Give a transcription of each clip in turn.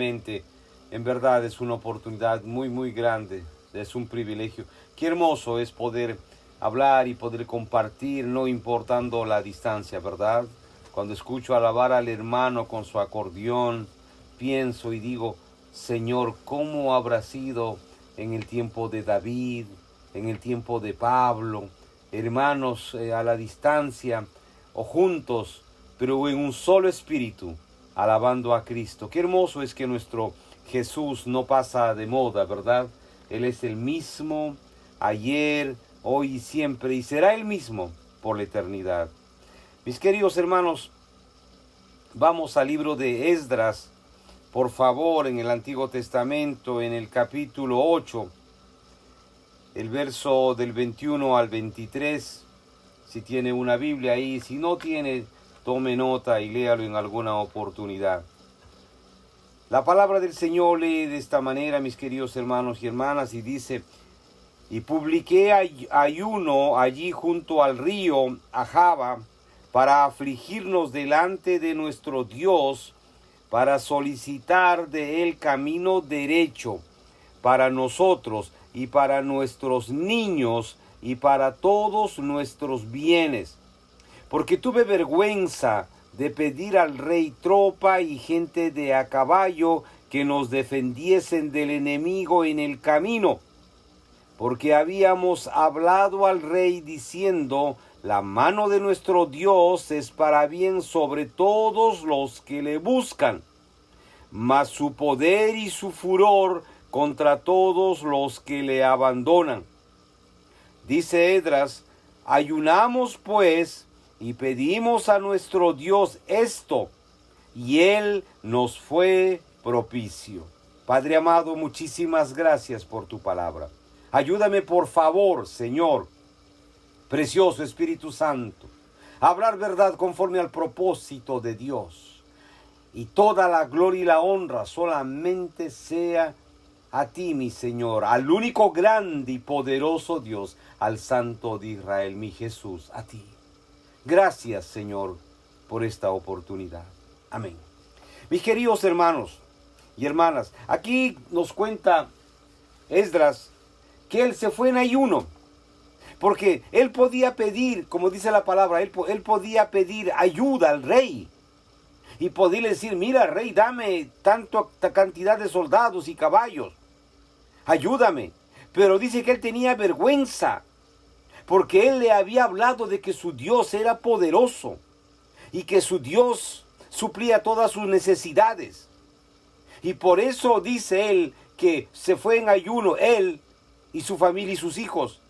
En verdad es una oportunidad muy grande, es un privilegio. Qué hermoso es poder hablar y poder compartir, no importando la distancia, ¿verdad? Cuando escucho alabar al hermano con su acordeón, pienso y digo, Señor, ¿cómo habrá sido en el tiempo de David, en el tiempo de Pablo, hermanos a la distancia o juntos, pero en un solo espíritu, alabando a Cristo? Qué hermoso es que nuestro Jesús no pasa de moda, ¿verdad? Él es el mismo ayer, hoy y siempre, y será el mismo por la eternidad. Mis queridos hermanos, vamos al libro de Esdras, por favor, en el Antiguo Testamento, en el capítulo 8, el verso del 21 al 23, si tiene una Biblia ahí, si no tiene, tome nota y léalo en alguna oportunidad. La palabra del Señor lee de esta manera, mis queridos hermanos y hermanas, y dice, y publiqué ayuno allí junto al río Ahava para afligirnos delante de nuestro Dios, para solicitar de él camino derecho para nosotros y para nuestros niños y para todos nuestros bienes. Porque tuve vergüenza de pedir al rey tropa y gente de a caballo que nos defendiesen del enemigo en el camino, porque habíamos hablado al rey diciendo, la mano de nuestro Dios es para bien sobre todos los que le buscan, mas su poder y su furor contra todos los que le abandonan. Dice Esdras, ayunamos pues y pedimos a nuestro Dios esto, y él nos fue propicio. Padre amado, muchísimas gracias por tu palabra. Ayúdame por favor, Señor, precioso Espíritu Santo, a hablar verdad conforme al propósito de Dios. Y toda la gloria y la honra solamente sea a ti, mi Señor, al único grande y poderoso Dios, al Santo de Israel, mi Jesús, a ti. Gracias, Señor, por esta oportunidad. Amén. Mis queridos hermanos y hermanas, aquí nos cuenta Esdras que él se fue en ayuno, porque él podía pedir, como dice la palabra, él podía pedir ayuda al rey. Y podía decir, mira, rey, dame tanta cantidad de soldados y caballos. Ayúdame. Pero dice que él tenía vergüenza, porque él le había hablado de que su Dios era poderoso y que su Dios suplía todas sus necesidades. Y por eso dice él que se fue en ayuno, él y su familia y sus hijos,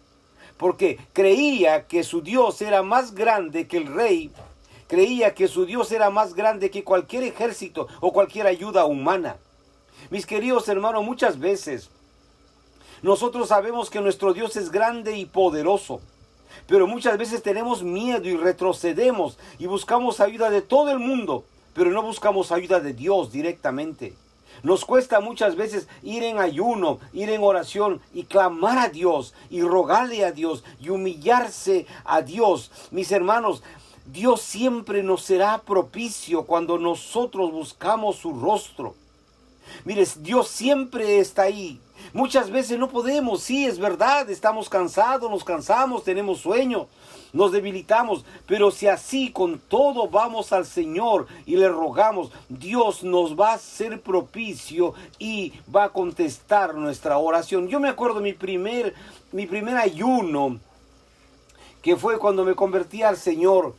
porque creía que su Dios era más grande que el rey, creía que su Dios era más grande que cualquier ejército o cualquier ayuda humana. Mis queridos hermanos, muchas veces nosotros sabemos que nuestro Dios es grande y poderoso, pero muchas veces tenemos miedo y retrocedemos y buscamos ayuda de todo el mundo, pero no buscamos ayuda de Dios directamente. Nos cuesta muchas veces ir en ayuno, ir en oración y clamar a Dios y rogarle a Dios y humillarse a Dios. Mis hermanos, Dios siempre nos será propicio cuando nosotros buscamos su rostro. Mire, Dios siempre está ahí. Muchas veces no podemos, sí, es verdad, estamos cansados, nos cansamos, tenemos sueño, nos debilitamos, pero si así con todo vamos al Señor y le rogamos, Dios nos va a ser propicio y va a contestar nuestra oración. Yo me acuerdo mi primer ayuno, que fue cuando me convertí al Señor.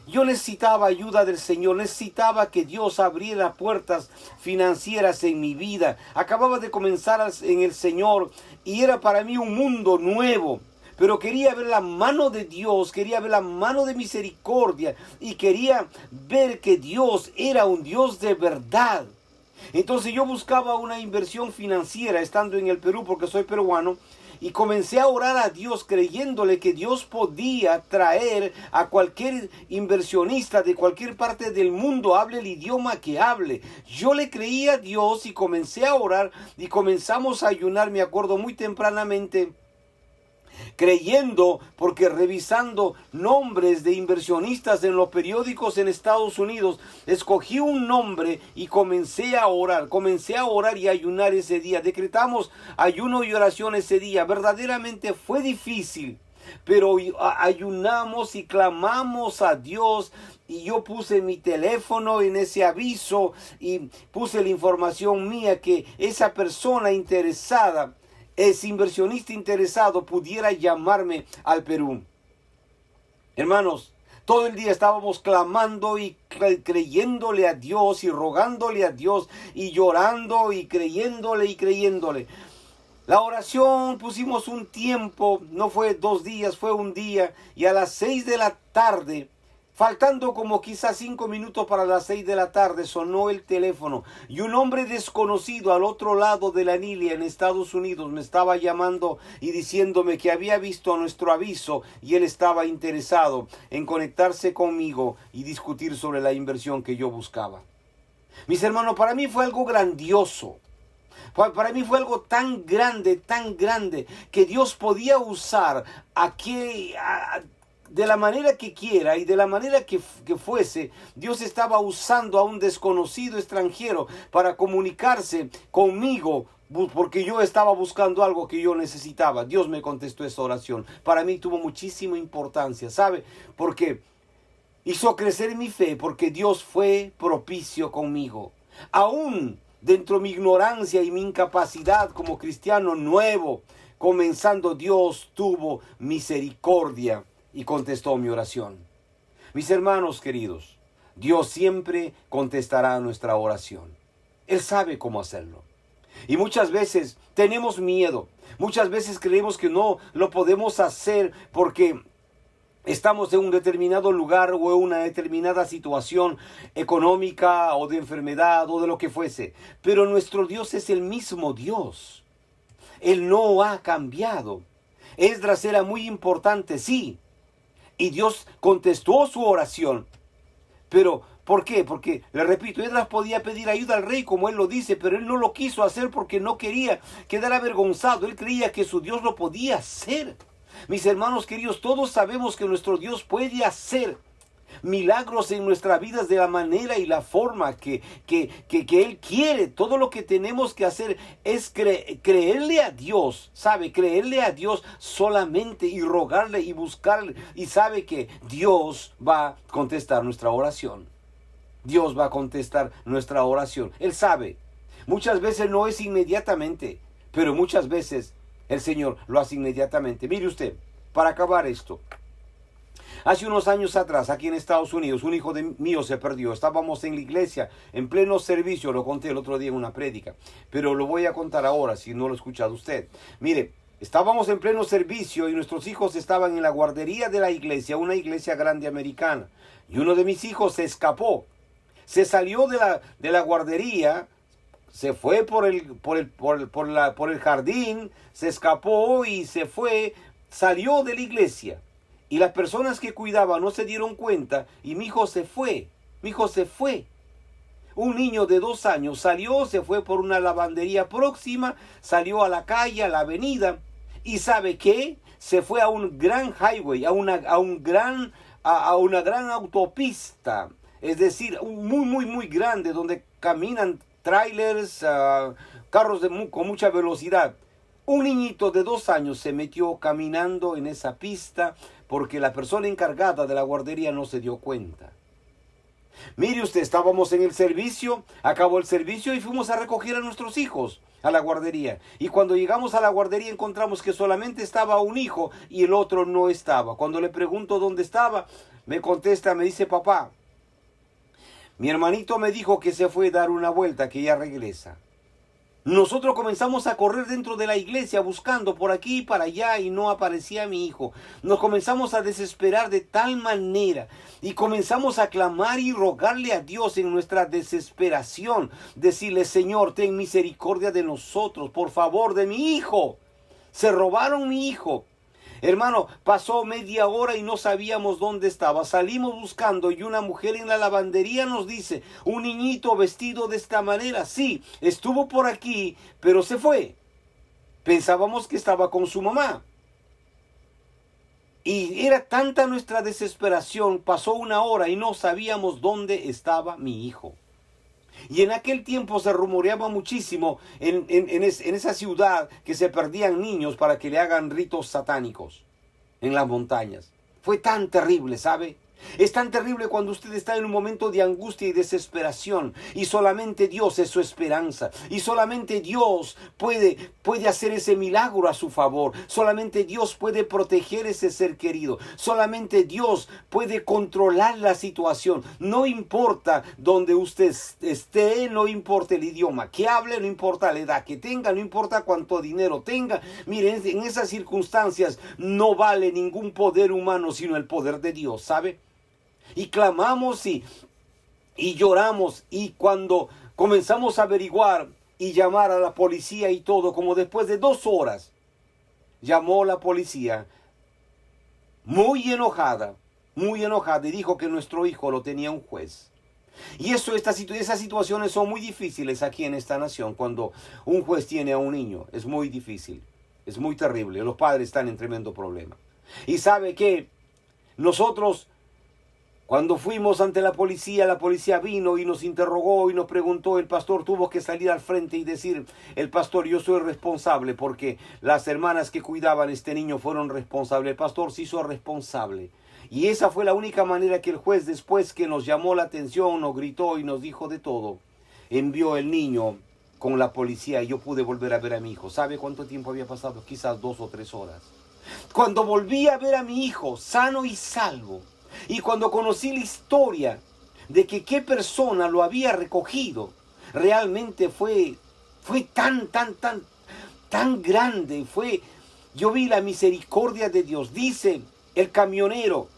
Yo necesitaba ayuda del Señor, necesitaba que Dios abriera puertas financieras en mi vida. Acababa de comenzar en el Señor y era para mí un mundo nuevo. Pero quería ver la mano de Dios, quería ver la mano de misericordia y quería ver que Dios era un Dios de verdad. Entonces yo buscaba una inversión financiera estando en el Perú porque soy peruano. Y comencé a orar a Dios creyéndole que Dios podía traer a cualquier inversionista de cualquier parte del mundo, hable el idioma que hable. Yo le creía a Dios y comencé a orar y comenzamos a ayunar, me acuerdo muy tempranamente. creyendo, porque revisando nombres de inversionistas en los periódicos en Estados Unidos, escogí un nombre y comencé a orar y ayunar ese día. Decretamos ayuno y oración ese día. Verdaderamente fue difícil, pero ayunamos y clamamos a Dios. Y yo puse mi teléfono en ese aviso y puse la información mía que esa persona interesada, ese inversionista interesado, pudiera llamarme al Perú. Hermanos, todo el día estábamos clamando y creyéndole a Dios y rogándole a Dios y llorando y creyéndole. La oración pusimos un tiempo, no fue 2 días, fue un día, y a las 6 de la tarde, faltando como quizás 5 minutos para las 6 de la tarde, sonó el teléfono y un hombre desconocido al otro lado de la línea en Estados Unidos me estaba llamando y diciéndome que había visto nuestro aviso y él estaba interesado en conectarse conmigo y discutir sobre la inversión que yo buscaba. Mis hermanos, para mí fue algo grandioso. Para mí fue algo tan grande, que Dios podía usar de la manera que quiera y de la manera que fuese. Dios estaba usando a un desconocido extranjero para comunicarse conmigo, porque yo estaba buscando algo que yo necesitaba. Dios me contestó esa oración. Para mí tuvo muchísima importancia, ¿sabe? Porque hizo crecer mi fe, porque Dios fue propicio conmigo. Aún dentro de mi ignorancia y mi incapacidad como cristiano nuevo, comenzando, Dios tuvo misericordia y contestó mi oración. Mis hermanos queridos, Dios siempre contestará nuestra oración. Él sabe cómo hacerlo. Y muchas veces tenemos miedo. Muchas veces creemos que no lo podemos hacer porque estamos en un determinado lugar o en una determinada situación económica o de enfermedad o de lo que fuese. Pero nuestro Dios es el mismo Dios. Él no ha cambiado. Esdras era muy importante, sí. Y Dios contestó su oración. Pero, ¿por qué? Porque, le repito, Esdras podía pedir ayuda al rey, como él lo dice, pero él no lo quiso hacer porque no quería quedar avergonzado. Él creía que su Dios lo podía hacer. Mis hermanos queridos, todos sabemos que nuestro Dios puede hacer milagros en nuestras vidas de la manera y la forma que Él quiere. Todo lo que tenemos que hacer es creerle a Dios, ¿sabe? Creerle a Dios solamente y rogarle y buscarle. Y sabe que Dios va a contestar nuestra oración. Dios va a contestar nuestra oración. Él sabe. Muchas veces no es inmediatamente, pero muchas veces el Señor lo hace inmediatamente. Mire usted, para acabar esto. Hace unos años atrás, aquí en Estados Unidos, un hijo mío se perdió. Estábamos en la iglesia, en pleno servicio. Lo conté el otro día en una prédica, pero lo voy a contar ahora, si no lo ha escuchado usted. Mire, estábamos en pleno servicio y nuestros hijos estaban en la guardería de la iglesia, una iglesia grande americana. Y uno de mis hijos se escapó. Se salió de la guardería, se fue por el jardín, se escapó y se fue, salió de la iglesia. Y las personas que cuidaban no se dieron cuenta y mi hijo se fue. Un niño de 2 años salió, se fue por una lavandería próxima, salió a la calle, a la avenida. ¿Y sabe qué? Se fue a un gran highway, a una gran autopista. Es decir, muy grande, donde caminan trailers, carros con mucha velocidad. Un niñito de 2 años se metió caminando en esa pista porque la persona encargada de la guardería no se dio cuenta. Mire usted, estábamos en el servicio, acabó el servicio y fuimos a recoger a nuestros hijos a la guardería. Y cuando llegamos a la guardería encontramos que solamente estaba un hijo y el otro no estaba. Cuando le pregunto dónde estaba, me contesta, me dice: papá, mi hermanito me dijo que se fue a dar una vuelta, que ya regresa. Nosotros comenzamos a correr dentro de la iglesia buscando por aquí y para allá y no aparecía mi hijo. Nos comenzamos a desesperar de tal manera y comenzamos a clamar y rogarle a Dios en nuestra desesperación. Decirle: Señor, ten misericordia de nosotros, por favor, de mi hijo. Se robaron mi hijo. Hermano, pasó media hora y no sabíamos dónde estaba. Salimos buscando y una mujer en la lavandería nos dice: un niñito vestido de esta manera. Sí, estuvo por aquí, pero se fue. Pensábamos que estaba con su mamá. Y era tanta nuestra desesperación, pasó una hora y no sabíamos dónde estaba mi hijo. Y en aquel tiempo se rumoreaba muchísimo en esa ciudad que se perdían niños para que le hagan ritos satánicos en las montañas. Fue tan terrible, ¿sabe? Es tan terrible cuando usted está en un momento de angustia y desesperación y solamente Dios es su esperanza y solamente Dios puede hacer ese milagro a su favor, solamente Dios puede proteger ese ser querido, solamente Dios puede controlar la situación. No importa donde usted esté, no importa el idioma que hable, no importa la edad que tenga, no importa cuánto dinero tenga. Miren, en esas circunstancias no vale ningún poder humano sino el poder de Dios, ¿sabe? Y clamamos y lloramos, y cuando comenzamos a averiguar y llamar a la policía y todo, como después de 2 horas, llamó la policía muy enojada y dijo que nuestro hijo lo tenía un juez. Y esas situaciones son muy difíciles aquí en esta nación, cuando un juez tiene a un niño. Es muy difícil, es muy terrible, los padres están en tremendo problema. Y sabe que nosotros, cuando fuimos ante la policía vino y nos interrogó y nos preguntó. El pastor tuvo que salir al frente y decir: el pastor, yo soy responsable porque las hermanas que cuidaban a este niño fueron responsables. El pastor se hizo responsable. Y esa fue la única manera que el juez, después que nos llamó la atención, nos gritó y nos dijo de todo, envió el niño con la policía y yo pude volver a ver a mi hijo. ¿Sabe cuánto tiempo había pasado? Quizás 2 o 3 horas. Cuando volví a ver a mi hijo sano y salvo, y cuando conocí la historia de que qué persona lo había recogido, realmente fue tan grande. Yo vi la misericordia de Dios. Dice el camionero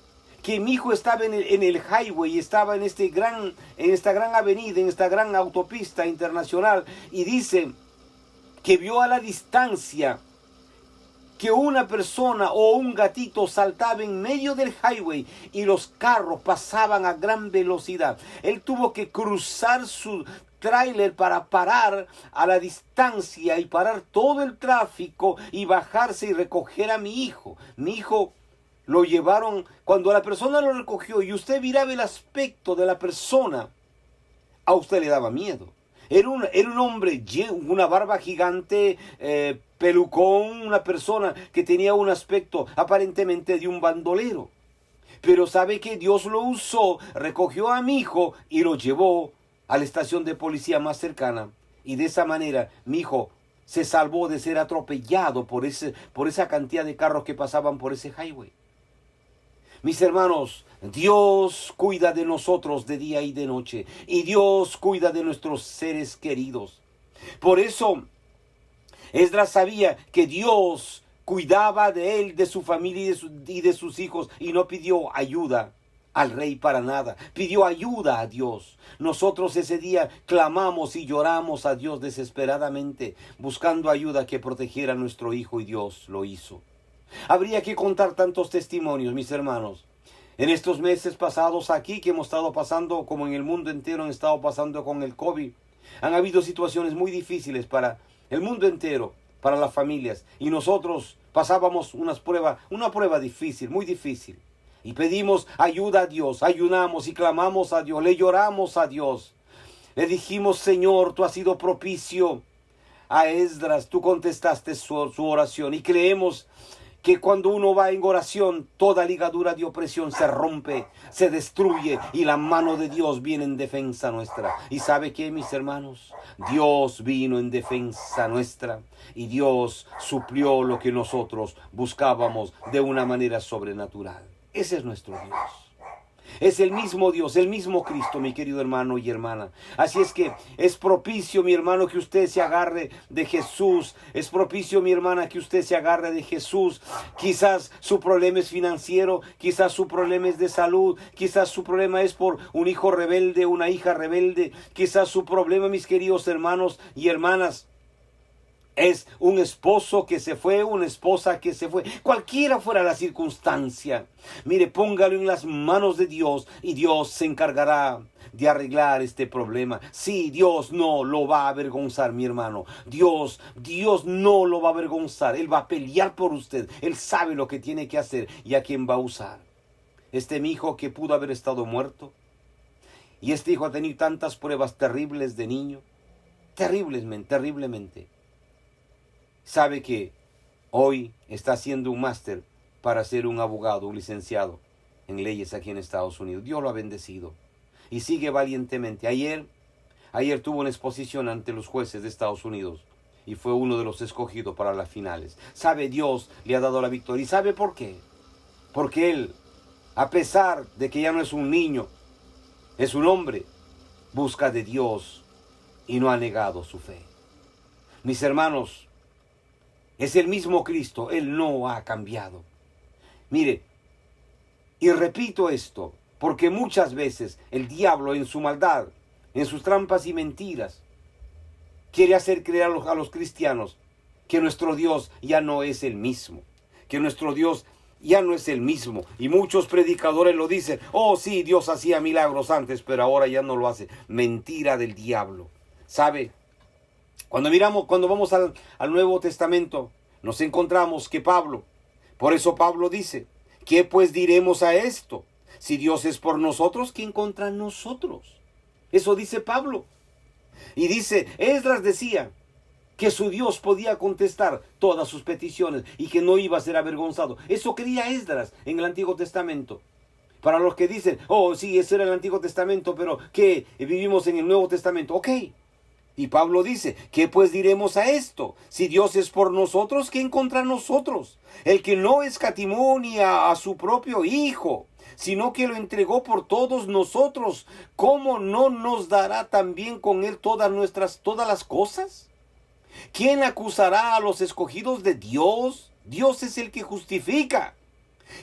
que mi hijo estaba en el highway, estaba en esta gran avenida, en esta gran autopista internacional, y dice que vio a la distancia que una persona o un gatito saltaba en medio del highway y los carros pasaban a gran velocidad. Él tuvo que cruzar su tráiler para parar a la distancia y parar todo el tráfico y bajarse y recoger a mi hijo. Mi hijo lo llevaron, cuando la persona lo recogió y usted miraba el aspecto de la persona, a usted le daba miedo. Era un hombre, una barba gigante, pelucón, una persona que tenía un aspecto aparentemente de un bandolero. Pero sabe que Dios lo usó, recogió a mi hijo y lo llevó a la estación de policía más cercana. Y de esa manera mi hijo se salvó de ser atropellado por esa cantidad de carros que pasaban por ese highway. Mis hermanos, Dios cuida de nosotros de día y de noche. Y Dios cuida de nuestros seres queridos. Por eso, Esdras sabía que Dios cuidaba de él, de su familia y de sus hijos. Y no pidió ayuda al rey para nada. Pidió ayuda a Dios. Nosotros ese día clamamos y lloramos a Dios desesperadamente, buscando ayuda que protegiera a nuestro hijo, y Dios lo hizo. Habría que contar tantos testimonios, mis hermanos. En estos meses pasados aquí, que hemos estado pasando, como en el mundo entero han estado pasando con el COVID, han habido situaciones muy difíciles para el mundo entero, para las familias. Y nosotros pasábamos una prueba difícil, muy difícil. Y pedimos ayuda a Dios, ayunamos y clamamos a Dios, le lloramos a Dios. Le dijimos: Señor, tú has sido propicio a Esdras, tú contestaste su oración, y creemos que cuando uno va en oración, toda ligadura de opresión se rompe, se destruye, y la mano de Dios viene en defensa nuestra. ¿Y sabe qué, mis hermanos? Dios vino en defensa nuestra, y Dios suplió lo que nosotros buscábamos de una manera sobrenatural. Ese es nuestro Dios. Es el mismo Dios, el mismo Cristo, mi querido hermano y hermana. Así es que es propicio, mi hermano, que usted se agarre de Jesús. Es propicio, mi hermana, que usted se agarre de Jesús. Quizás su problema es financiero, quizás su problema es de salud, quizás su problema es por un hijo rebelde, una hija rebelde. Quizás su problema, mis queridos hermanos y hermanas, Es un esposo que se fue, una esposa que se fue, cualquiera fuera la circunstancia. Mire, póngalo en las manos de Dios y Dios se encargará de arreglar este problema. Sí, Dios no lo va a avergonzar, mi hermano. Dios no lo va a avergonzar. Él va a pelear por usted. Él sabe lo que tiene que hacer y a quién va a usar. Mi hijo que pudo haber estado muerto. Y este hijo ha tenido tantas pruebas terribles de niño. Terriblemente. Sabe que hoy está haciendo un máster para ser un abogado, un licenciado en leyes aquí en Estados Unidos. Dios lo ha bendecido y sigue valientemente. Ayer tuvo una exposición ante los jueces de Estados Unidos y fue uno de los escogidos para las finales. Sabe, Dios le ha dado la victoria. ¿Y sabe por qué? Porque él, a pesar de que ya no es un niño, es un hombre, busca de Dios y no ha negado su fe. Mis hermanos, es el mismo Cristo, Él no ha cambiado. Mire, y repito esto, porque muchas veces el diablo en su maldad, en sus trampas y mentiras, quiere hacer creer a los cristianos que nuestro Dios ya no es el mismo, que nuestro Dios ya no es el mismo. Y muchos predicadores lo dicen, oh sí, Dios hacía milagros antes, pero ahora ya no lo hace. Mentira del diablo. ¿Sabe? Cuando vamos al Nuevo Testamento, nos encontramos que por eso Pablo dice, ¿qué pues diremos a esto? Si Dios es por nosotros, ¿quién contra nosotros? Eso dice Pablo. Y dice, Esdras decía que su Dios podía contestar todas sus peticiones y que no iba a ser avergonzado. Eso creía Esdras en el Antiguo Testamento. Para los que dicen, oh sí, ese era el Antiguo Testamento, pero que vivimos en el Nuevo Testamento. Ok. Y Pablo dice, ¿qué pues diremos a esto? Si Dios es por nosotros, ¿quién contra nosotros? El que no escatimó ni a su propio Hijo, sino que lo entregó por todos nosotros, ¿cómo no nos dará también con Él todas las cosas? ¿Quién acusará a los escogidos de Dios? Dios es el que justifica.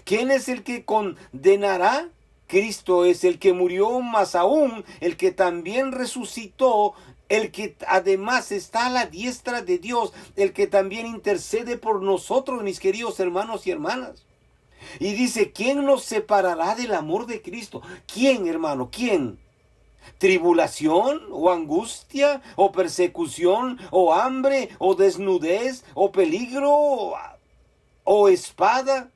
¿Quién es el que condenará? Cristo es el que murió, más aún el que también resucitó, el que además está a la diestra de Dios, el que también intercede por nosotros, mis queridos hermanos y hermanas. Y dice, ¿quién nos separará del amor de Cristo? ¿Quién, hermano? ¿Quién? ¿Tribulación o angustia o persecución o hambre o desnudez o peligro o espada?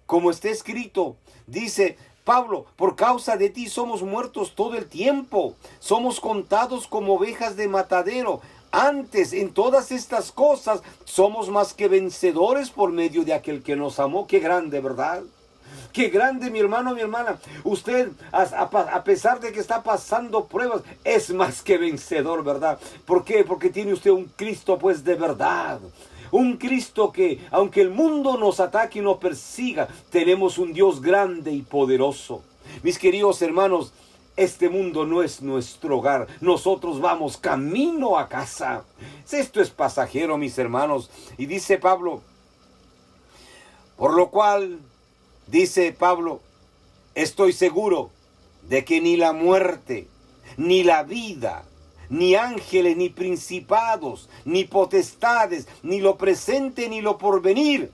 Como está escrito, dice Pablo, por causa de ti somos muertos todo el tiempo, somos contados como ovejas de matadero. Antes, en todas estas cosas, somos más que vencedores por medio de aquel que nos amó. Qué grande, ¿verdad? Qué grande, mi hermano, mi hermana. Usted, a pesar de que está pasando pruebas, es más que vencedor, ¿verdad? ¿Por qué? Porque tiene usted un Cristo, pues, de verdad. Un Cristo que, aunque el mundo nos ataque y nos persiga, tenemos un Dios grande y poderoso. Mis queridos hermanos, este mundo no es nuestro hogar. Nosotros vamos camino a casa. Esto es pasajero, mis hermanos. Y dice Pablo, por lo cual, dice Pablo, estoy seguro de que ni la muerte, ni la vida, ni ángeles, ni principados, ni potestades, ni lo presente, ni lo porvenir,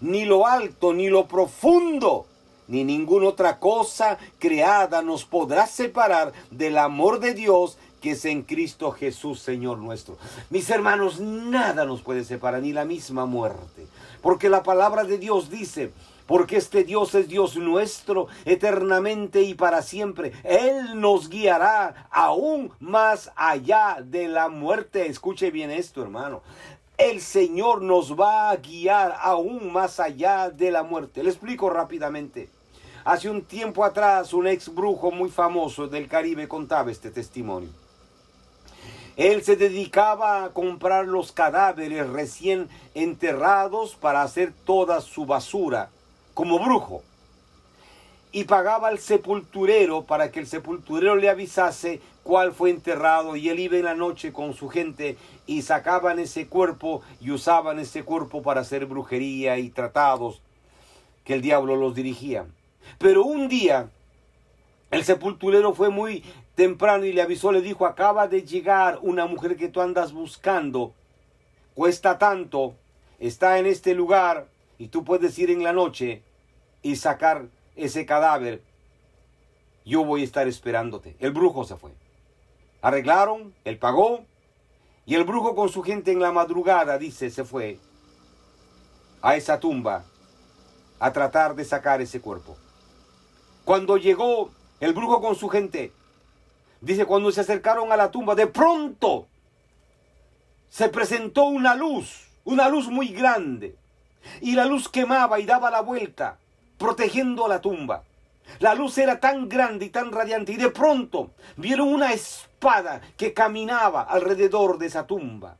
ni lo alto, ni lo profundo, ni ninguna otra cosa creada nos podrá separar del amor de Dios que es en Cristo Jesús, Señor nuestro. Mis hermanos, nada nos puede separar, ni la misma muerte. Porque la palabra de Dios dice, porque este Dios es Dios nuestro eternamente y para siempre. Él nos guiará aún más allá de la muerte. Escuche bien esto, hermano. El Señor nos va a guiar aún más allá de la muerte. Le explico rápidamente. Hace un tiempo atrás, un ex brujo muy famoso del Caribe contaba este testimonio. Él se dedicaba a comprar los cadáveres recién enterrados para hacer toda su basura como brujo. Y pagaba al sepulturero para que el sepulturero le avisase cuál fue enterrado. Y él iba en la noche con su gente y sacaban ese cuerpo y usaban ese cuerpo para hacer brujería y tratados que el diablo los dirigía. Pero un día el sepulturero fue muy temprano y le avisó, le dijo, acaba de llegar una mujer que tú andas buscando cuesta tanto, está en este lugar y tú puedes ir en la noche y sacar ese cadáver. Yo voy a estar esperándote. El brujo se fue. Arreglaron, él pagó y el brujo con su gente en la madrugada, dice, se fue a esa tumba a tratar de sacar ese cuerpo. Cuando llegó el brujo con su gente, dice, cuando se acercaron a la tumba, de pronto se presentó una luz muy grande. Y la luz quemaba y daba la vuelta, protegiendo la tumba. La luz era tan grande y tan radiante. Y de pronto vieron una espada que caminaba alrededor de esa tumba.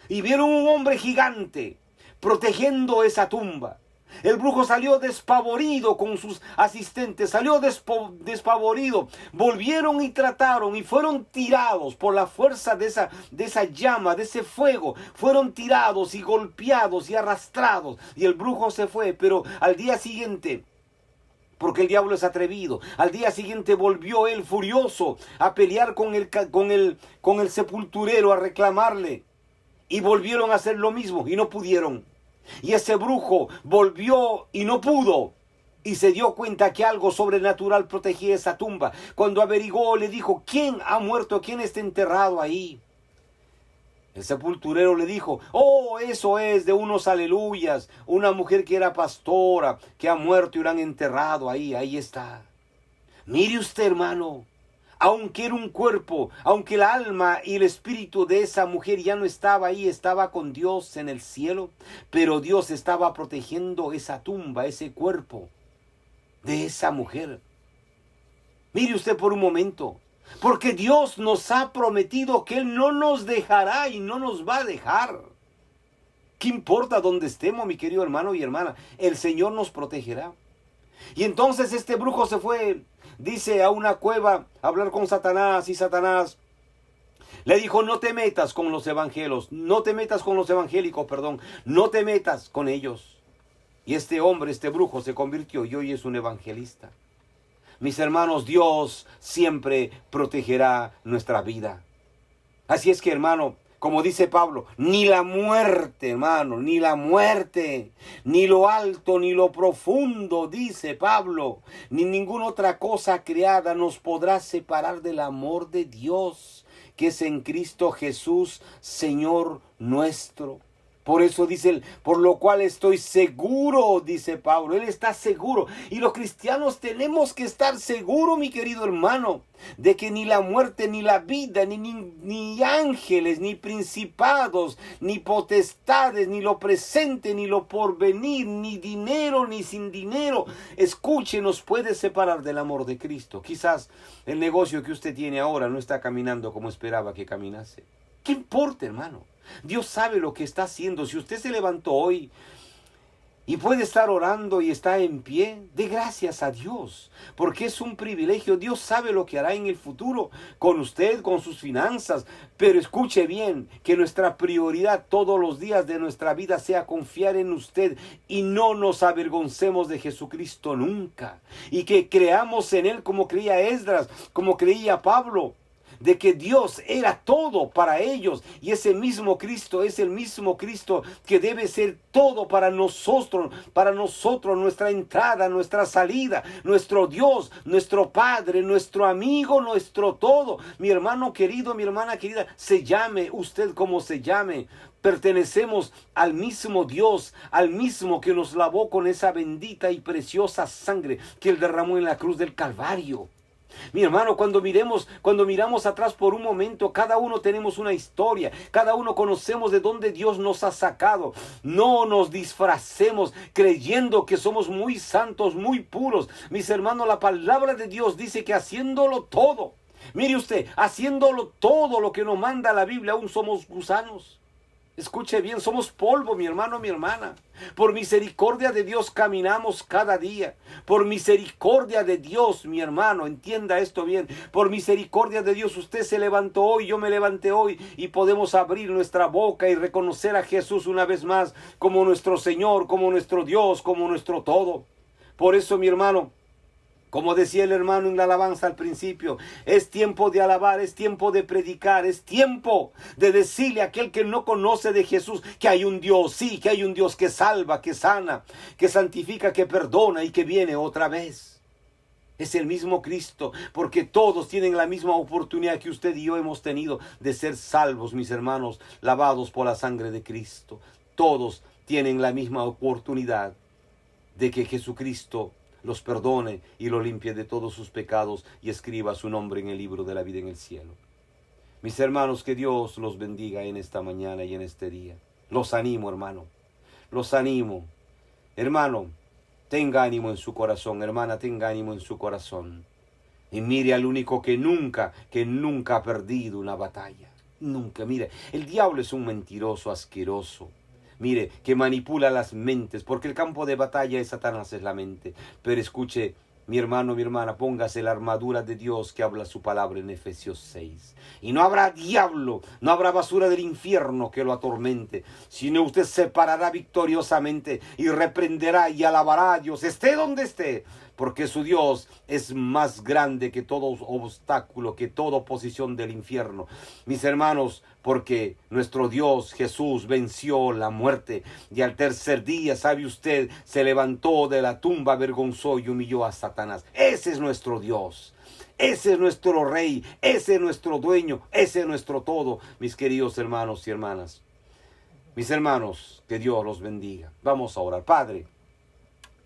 Y vieron un hombre gigante protegiendo esa tumba. El brujo salió despavorido con sus asistentes, salió despavorido. Volvieron y trataron y fueron tirados por la fuerza de esa llama, de ese fuego. Fueron tirados y golpeados y arrastrados. Y el brujo se fue, pero al día siguiente, porque el diablo es atrevido, al día siguiente volvió él furioso a pelear con el sepulturero, a reclamarle. Y volvieron a hacer lo mismo y no pudieron. Y ese brujo volvió y no pudo. Y se dio cuenta que algo sobrenatural protegía esa tumba. Cuando averiguó, le dijo, ¿quién ha muerto? ¿Quién está enterrado ahí? El sepulturero le dijo, oh, eso es de unos aleluyas. Una mujer que era pastora, que ha muerto y la han enterrado ahí. Ahí está. Mire usted, hermano. Aunque era un cuerpo, aunque el alma y el espíritu de esa mujer ya no estaba ahí, estaba con Dios en el cielo, pero Dios estaba protegiendo esa tumba, ese cuerpo de esa mujer. Mire usted por un momento, porque Dios nos ha prometido que Él no nos dejará y no nos va a dejar. ¿Qué importa dónde estemos, mi querido hermano y hermana? El Señor nos protegerá. Y entonces este brujo se fue, dice, a una cueva a hablar con Satanás, y Satanás le dijo, no te metas con los evangélicos, no te metas con los evangélicos, perdón, no te metas con ellos. Y este hombre, este brujo se convirtió y hoy es un evangelista. Mis hermanos, Dios siempre protegerá nuestra vida. Así es que, hermano, como dice Pablo, ni la muerte, hermano, ni la muerte, ni lo alto, ni lo profundo, dice Pablo, ni ninguna otra cosa creada nos podrá separar del amor de Dios, que es en Cristo Jesús, Señor nuestro. Por eso dice él, por lo cual estoy seguro, dice Pablo, él está seguro. Y los cristianos tenemos que estar seguros, mi querido hermano, de que ni la muerte, ni la vida, ni ángeles, ni principados, ni potestades, ni lo presente, ni lo porvenir, ni dinero, ni sin dinero, escuche, nos puede separar del amor de Cristo. Quizás el negocio que usted tiene ahora no está caminando como esperaba que caminase. ¿Qué importa, hermano? Dios sabe lo que está haciendo. Si usted se levantó hoy y puede estar orando y está en pie, dé gracias a Dios, porque es un privilegio. Dios sabe lo que hará en el futuro con usted, con sus finanzas. Pero escuche bien, que nuestra prioridad todos los días de nuestra vida sea confiar en usted y no nos avergoncemos de Jesucristo nunca. Y que creamos en Él como creía Esdras, como creía Pablo, de que Dios era todo para ellos, y ese mismo Cristo es el mismo Cristo que debe ser todo para nosotros, nuestra entrada, nuestra salida, nuestro Dios, nuestro Padre, nuestro amigo, nuestro todo. Mi hermano querido, mi hermana querida, se llame usted como se llame, pertenecemos al mismo Dios, al mismo que nos lavó con esa bendita y preciosa sangre que Él derramó en la cruz del Calvario. Mi hermano, cuando miramos atrás por un momento, cada uno tenemos una historia, cada uno conocemos de dónde Dios nos ha sacado. No nos disfracemos creyendo que somos muy santos, muy puros. Mis hermanos, la palabra de Dios dice que haciéndolo todo, mire usted, haciéndolo todo lo que nos manda la Biblia, aún somos gusanos. Escuche bien, somos polvo, mi hermano, mi hermana. Por misericordia de Dios caminamos cada día. Por misericordia de Dios, mi hermano, entienda esto bien. Por misericordia de Dios, usted se levantó hoy, yo me levanté hoy, y podemos abrir nuestra boca y reconocer a Jesús una vez más como nuestro Señor, como nuestro Dios, como nuestro todo. Por eso, mi hermano, Como decía el hermano en la alabanza al principio, es tiempo de alabar, es tiempo de predicar, es tiempo de decirle a aquel que no conoce de Jesús que hay un Dios, sí, que hay un Dios que salva, que sana, que santifica, que perdona y que viene otra vez. Es el mismo Cristo, porque todos tienen la misma oportunidad que usted y yo hemos tenido de ser salvos, mis hermanos, lavados por la sangre de Cristo. Todos tienen la misma oportunidad de que Jesucristo los perdone y los limpie de todos sus pecados y escriba su nombre en el libro de la vida en el cielo. Mis hermanos, que Dios los bendiga en esta mañana y en este día. Los animo, hermano. Los animo. Hermano, tenga ánimo en su corazón. Hermana, tenga ánimo en su corazón. Y mire al único que nunca ha perdido una batalla. Nunca, mire, el diablo es un mentiroso asqueroso. Mire, que manipula las mentes, porque el campo de batalla de Satanás es la mente. Pero escuche, mi hermano, mi hermana, póngase la armadura de Dios que habla su palabra en Efesios 6. Y no habrá diablo, no habrá basura del infierno que lo atormente, sino usted se parará victoriosamente y reprenderá y alabará a Dios, esté donde esté, porque su Dios es más grande que todo obstáculo, que toda oposición del infierno. Mis hermanos, porque nuestro Dios Jesús venció la muerte y al tercer día, ¿sabe usted? Se levantó de la tumba, avergonzó y humilló a Satanás. Ese es nuestro Dios. Ese es nuestro Rey, ese es nuestro dueño, ese es nuestro todo, mis queridos hermanos y hermanas. Mis hermanos, que Dios los bendiga. Vamos a orar. Padre,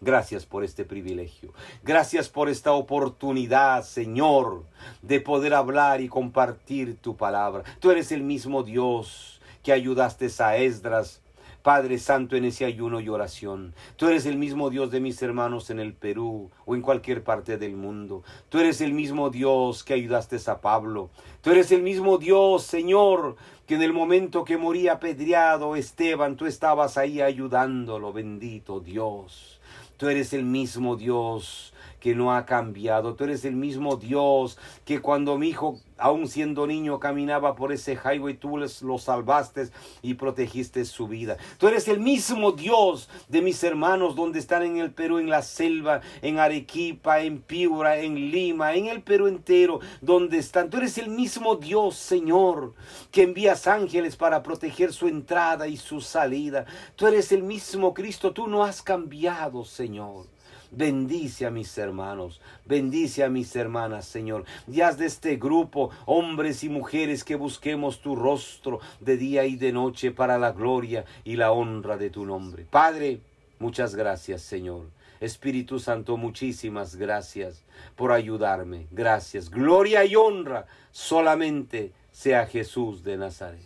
gracias por este privilegio. Gracias por esta oportunidad, Señor, de poder hablar y compartir tu palabra. Tú eres el mismo Dios que ayudaste a Esdras, Padre Santo, en ese ayuno y oración. Tú eres el mismo Dios de mis hermanos en el Perú o en cualquier parte del mundo. Tú eres el mismo Dios que ayudaste a Pablo. Tú eres el mismo Dios, Señor, que en el momento que moría apedreado Esteban, tú estabas ahí ayudándolo. Bendito Dios. Tú eres el mismo Dios que no ha cambiado. Tú eres el mismo Dios que cuando mi hijo, aún siendo niño, caminaba por ese highway, tú lo salvaste y protegiste su vida. Tú eres el mismo Dios de mis hermanos donde están en el Perú, en la selva, en Arequipa, en Piura, en Lima, en el Perú entero, donde están. Tú eres el mismo Dios, Señor, que envías ángeles para proteger su entrada y su salida. Tú eres el mismo Cristo, tú no has cambiado, Señor. Bendice a mis hermanos, bendice a mis hermanas, Señor. Y haz de este grupo hombres y mujeres que busquemos tu rostro de día y de noche para la gloria y la honra de tu nombre. Padre, muchas gracias, Señor. Espíritu Santo, muchísimas gracias por ayudarme. Gracias. Gloria y honra solamente sea Jesús de Nazaret.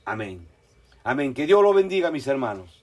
Amén. Amén. Que Dios lo bendiga, mis hermanos.